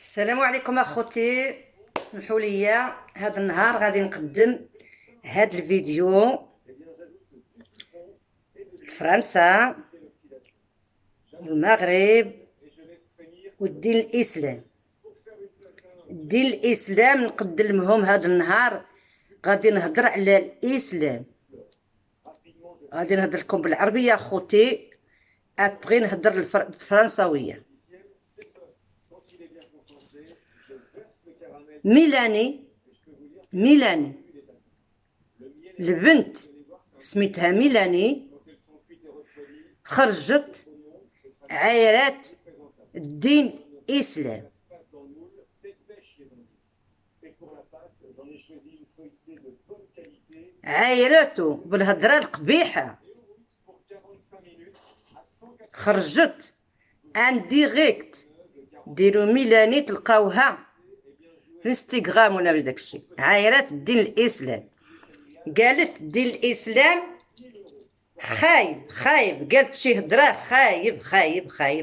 السلام عليكم اخوتي. اسمحوا لي هذا النهار غادي نقدم هذا الفيديو لفرنسا والمغرب والدين الاسلام. الدين الاسلام نقدم لهم هذا النهار. غادي نهضر على الاسلام، غادي نهضر لكم بالعربيه اخوتي، ابغي نهضر بالفرنساويه. ميلاني البنت سميتها ميلاني، خرجت عايرات الدين الإسلام، عايرته بالهضره القبيحه. خرجت ان ديريكت، ديروا ميلاني تلقاوها في انستغرام ولا بداكشي. عايرات الدين الاسلام، قالت الدين الاسلام خايب، قالت شي هضره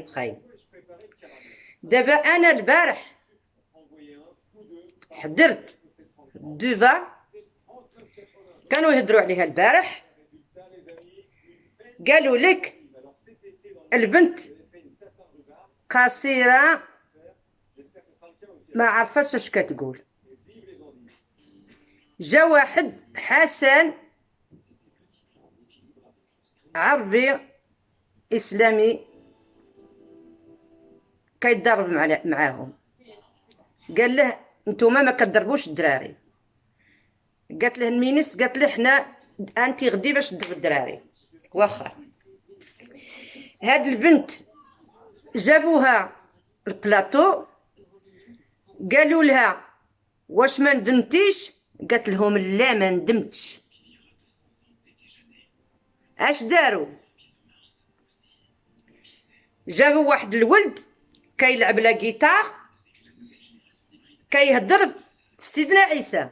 خايب. دابا انا البارح حضرت دوفا، كانوا يهضروا عليها البارح، قالوا لك البنت قصيره ما عرفتش اش كتقول. جا واحد حسن عربي اسلامي كيتضارب معاهم، قال له نتوما ما كتضربوش الدراري. قالت له المينيست، قالت له حنا انتي غدي باش تضرب الدراري. واخا هاد البنت جابوها البلاطو، قالوا لها واش ما ندمتيش؟ قالت لهم لا ما ندمتش. اش داروا؟ جابوا واحد الولد كيلعب لا جيتار، كيهضر في سيدنا عيسى،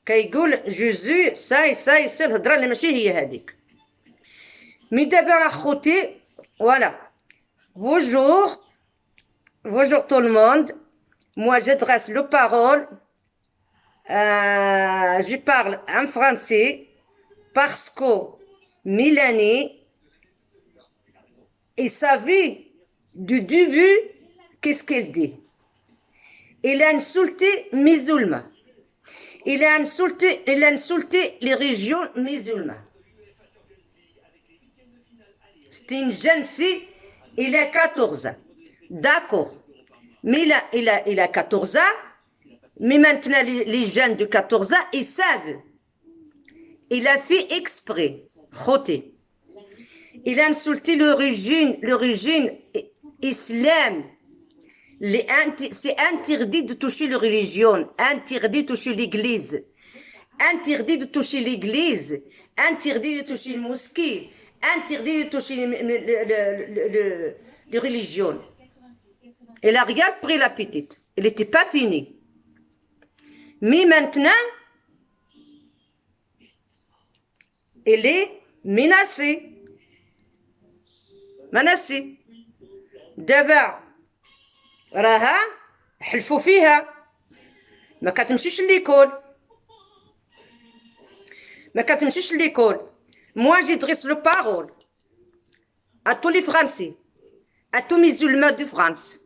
كيقول جوزو ساي الهضره اللي ماشي هي هذيك. مي دابا اخوتي فوالا. Bonjour tout le monde. Moi, j'adresse le parole. Je parle en français parce que Mélanie, il savait du début qu'est-ce qu'elle dit. Il a insulté musulmans. Il a insulté les régions musulmanes. C'est une jeune fille, il a 14 ans. D'accord, mais il a 14 ans, mais maintenant les jeunes de 14 ans, ils savent. Il a fait exprès, khoté. Il a insulté l'origine islam. C'est interdit de toucher la religion, interdit de toucher l'église, interdit de toucher l'église, interdit de toucher le mosquée, interdit de toucher les religions. Elle a rien pris la petite. Elle n'était pas punie. Mais maintenant, elle est menacée. دابا راها حلفوا فيها ما كتمشيش ليكول. Moi j'adresse le parole à tous les Français, à tous les musulmans de France.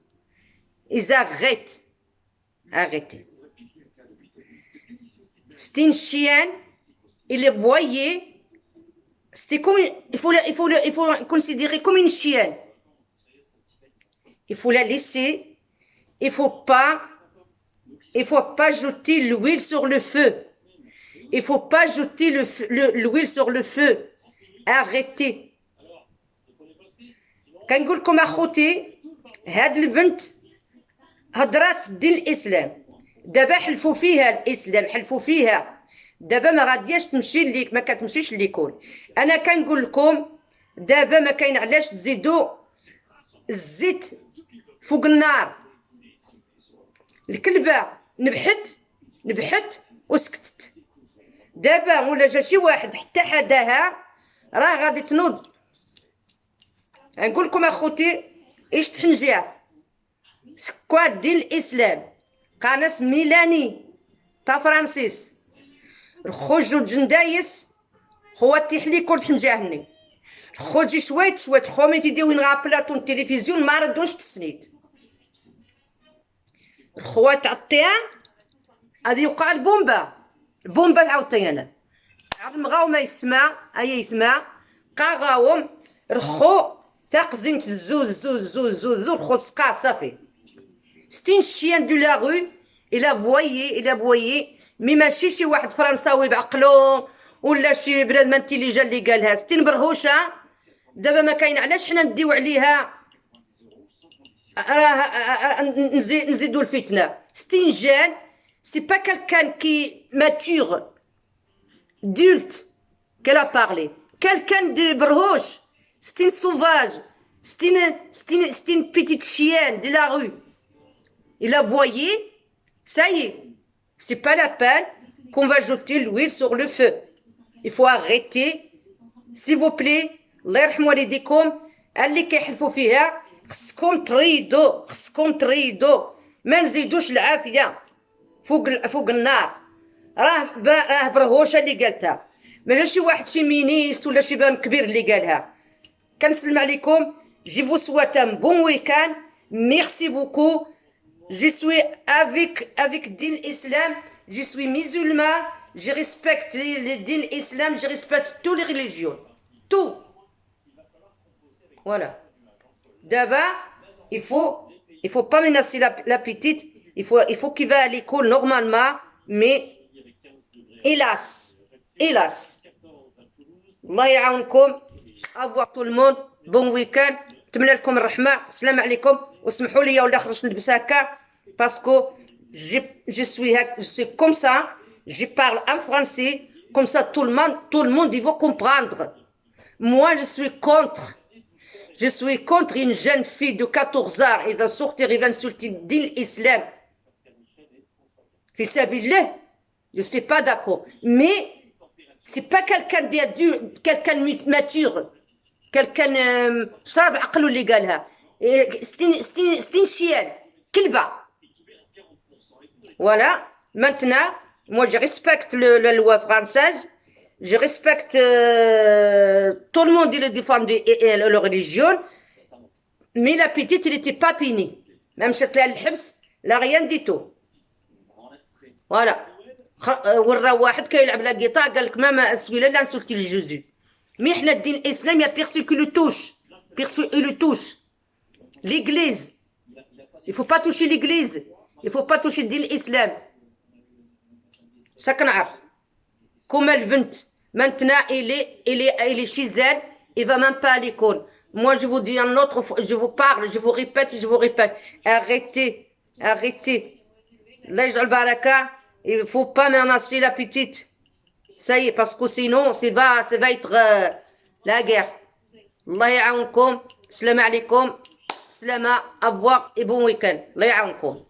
Ils arrêtez. C'est une chienne, il est boyé. C'était comme il faut la considérer comme une chienne. Il faut la laisser. Il faut pas jeter l'huile sur le feu. Il faut pas jeter l'huile sur le feu. Arrêtez. كنقول لكم اخوتي، هاد البنت هضرات في الدين الاسلام، دابا حلفوا فيها الاسلام، حلفوا فيها. دابا ما غادياش تمشي ليك، ما كتمشيش ليكول. انا كنقول لكم دابا ما كاين علاش تزيدوا الزيت فوق النار. الكلبه نبحت وسكتت. دابا ولا جا شي واحد حتى حداها راه غادي تنوض. نقول لكم اخوتي ايش تحنجيات سكوا دين الإسلام قانس ميلاني تا فرانسيس خرجوا جندايس خواتي حلي كل حنجاهني خرجي شويت خومي تيديو وين غابلاطون التلفزيون ما ردوش تسنيت الخوات عطيان هذه يوقع البومبا عاوتاني مغاومة يسمع أي يسمع قاغاوم رخو تاقزين تزو رخو سقا صافي ستين شيان دو لا غو إلا بويي مي ماشي شي واحد فرنساوي بعقلو ولا شي بنادم انتيليجان اللي قالها ستين برهوشة دابا ما كاين علاش حنا نديو عليها راه نزيدو الفتنة ستين جان سي با كالكان كي ماتور دولت qu'elle a parlé. Quelqu'un de Berhoche, c'est une sauvage, c'est une petite chienne de la rue. Il a aboyé, ça y est, c'est pas la peine qu'on va jeter l'huile sur le feu. Il faut arrêter, s'il vous plaît, الله يرحم والديكم اللي كيحلفوا فيها خصكم تريدوا ما نزيدوش العافية فوق النار. راه برهوشه اللي قالتها ماشي شي واحد شي مينيست ولا شي بام كبير اللي قالها. كنسلم عليكم. جي فو سوات ان بون ويكان. ميرسي بوكو. جي سوي افيك دين الاسلام. جي سوي musulman. Je respecte le din l'islam. Je respecte toutes les religions. Tout. Voilà. D'abord, il faut pas menacer la petite. Il faut qu'il va à l'école normalement. Mais hélas, الله يعاونكم. avoir tout le monde bon week-end. نتمنى لكم الرحمة. السلام عليكم. واسمحوا لي ولا خرجت نلبس هكا باسكو je suis comme ça. Je parle en français comme ça tout le monde il va comprendre. Moi je suis contre une jeune fille de 14 ans. Elle va sortir, elle va insulter l'islam. في سبيل الله. Je ne suis pas d'accord. Mais c'est pas quelqu'un d'adulte, quelqu'un mature, quelqu'un صاب عقله اللي قالها. C'est une chienne, كلبة. Voilà. Maintenant, moi je respecte la loi française. Je respecte tout le monde qui le défend la religion. Mais la petite, elle n'était pas punie. Même si elle a le حبس, elle n'a rien du tout. Voilà. ورا واحد كيلعب لا جيتار قال لك ماما اسويله لا نسولتي لجوزو. مي حنا الدين الاسلام يا بيرسون كي لو توش l'église. Il faut pas toucher l'église. Il faut pas toucher الدين الاسلام. ça كنعرف. كوما البنت maintenant il est chez elle, il va même pas à l'école. Moi je vous dis un autre fois, je vous parle, je vous répète. Arrêtez. Allah يجعل بركة. Il ne faut pas menacer la petite. Ça y est, parce que sinon, ça va être la guerre. Allah يعاونكم. Salam alaikum. Salama. Au revoir et bon week-end. Allah يعاونكم.